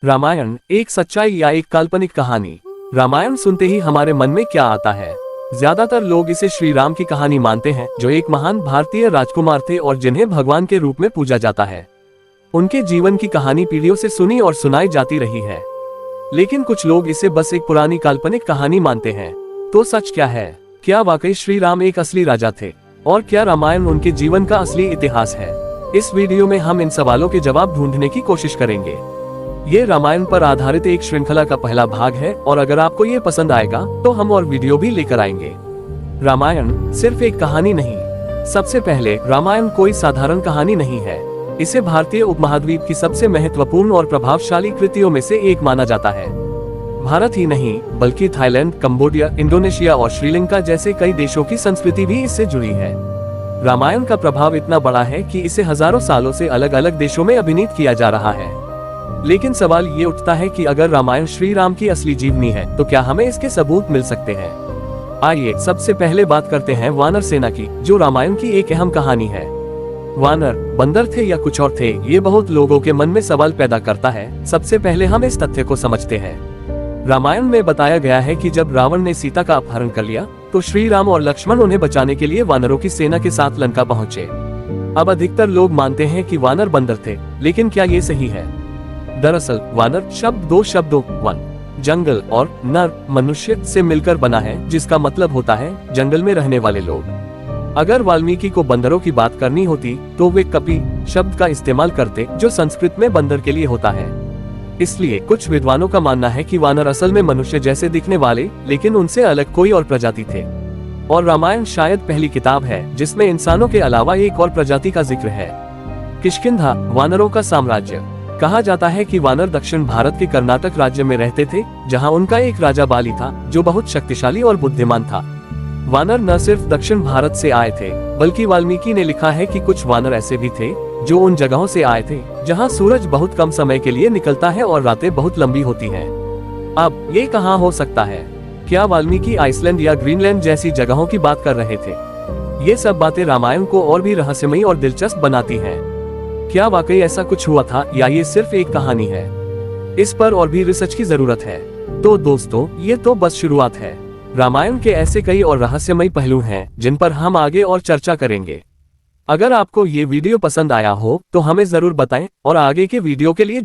रामायण एक सच्चाई या एक काल्पनिक कहानी। रामायण सुनते ही हमारे मन में क्या आता है? ज्यादातर लोग इसे श्री राम की कहानी मानते हैं, जो एक महान भारतीय राजकुमार थे और जिन्हें भगवान के रूप में पूजा जाता है। उनके जीवन की कहानी पीढ़ियों से सुनी और सुनाई जाती रही है, लेकिन कुछ लोग इसे बस एक पुरानी काल्पनिक कहानी मानते हैं। तो सच क्या है? क्या वाकई श्री राम एक असली राजा थे, और क्या रामायण उनके जीवन का असली इतिहास है? इस वीडियो में हम इन सवालों के जवाब ढूंढने की कोशिश करेंगे। ये रामायण पर आधारित एक श्रृंखला का पहला भाग है, और अगर आपको ये पसंद आएगा तो हम और वीडियो भी लेकर आएंगे। रामायण सिर्फ एक कहानी नहीं। सबसे पहले, रामायण कोई साधारण कहानी नहीं है। इसे भारतीय उपमहाद्वीप की सबसे महत्वपूर्ण और प्रभावशाली कृतियों में से एक माना जाता है। भारत ही नहीं, बल्कि थाईलैंड, कंबोडिया, इंडोनेशिया और श्रीलंका जैसे कई देशों की संस्कृति भी इससे जुड़ी है। रामायण का प्रभाव इतना बड़ा है कि इसे हजारों सालों से अलग अलग देशों में अभिनीत किया जा रहा है। लेकिन सवाल ये उठता है कि अगर रामायण श्री राम की असली जीवनी है, तो क्या हमें इसके सबूत मिल सकते हैं? आइए सबसे पहले बात करते हैं वानर सेना की, जो रामायण की एक अहम कहानी है। वानर बंदर थे या कुछ और थे, ये बहुत लोगों के मन में सवाल पैदा करता है। सबसे पहले हम इस तथ्य को समझते हैं। रामायण में बताया गया है कि जब रावण ने सीता का अपहरण कर लिया, तो श्री राम और लक्ष्मण उन्हें बचाने के लिए वानरों की सेना के साथ लंका पहुंचे। अब अधिकतर लोग मानते हैं कि वानर बंदर थे, लेकिन क्या ये सही है? दरअसल वानर शब्द दो शब्दों वन जंगल और नर मनुष्य से मिलकर बना है, जिसका मतलब होता है जंगल में रहने वाले लोग। अगर वाल्मीकि को बंदरों की बात करनी होती, तो वे कपि शब्द का इस्तेमाल करते, जो संस्कृत में बंदर के लिए होता है। इसलिए कुछ विद्वानों का मानना है कि वानर असल में मनुष्य जैसे दिखने वाले, लेकिन उनसे अलग कोई और प्रजाति थे। और रामायण शायद पहली किताब है जिसमें इंसानों के अलावा एक और प्रजाति का जिक्र है। किष्किंधा वानरों का साम्राज्य। कहा जाता है कि वानर दक्षिण भारत के कर्नाटक राज्य में रहते थे, जहां उनका एक राजा बाली था, जो बहुत शक्तिशाली और बुद्धिमान था। वानर न सिर्फ दक्षिण भारत से आए थे, बल्कि वाल्मीकि ने लिखा है कि कुछ वानर ऐसे भी थे जो उन जगहों से आए थे जहां सूरज बहुत कम समय के लिए निकलता है और रातें बहुत लंबी होती हैं। अब ये कहाँ हो सकता है? क्या वाल्मीकि आइसलैंड या ग्रीनलैंड जैसी जगहों की बात कर रहे थे? ये सब बातें रामायण को और भी रहस्यमयी और दिलचस्प बनाती हैं। क्या वाकई ऐसा कुछ हुआ था, या ये सिर्फ एक कहानी है? इस पर और भी रिसर्च की जरूरत है। तो दोस्तों, ये तो बस शुरुआत है। रामायण के ऐसे कई और रहस्यमयी पहलू हैं जिन पर हम आगे और चर्चा करेंगे। अगर आपको ये वीडियो पसंद आया हो तो हमें जरूर बताएं, और आगे के वीडियो के लिए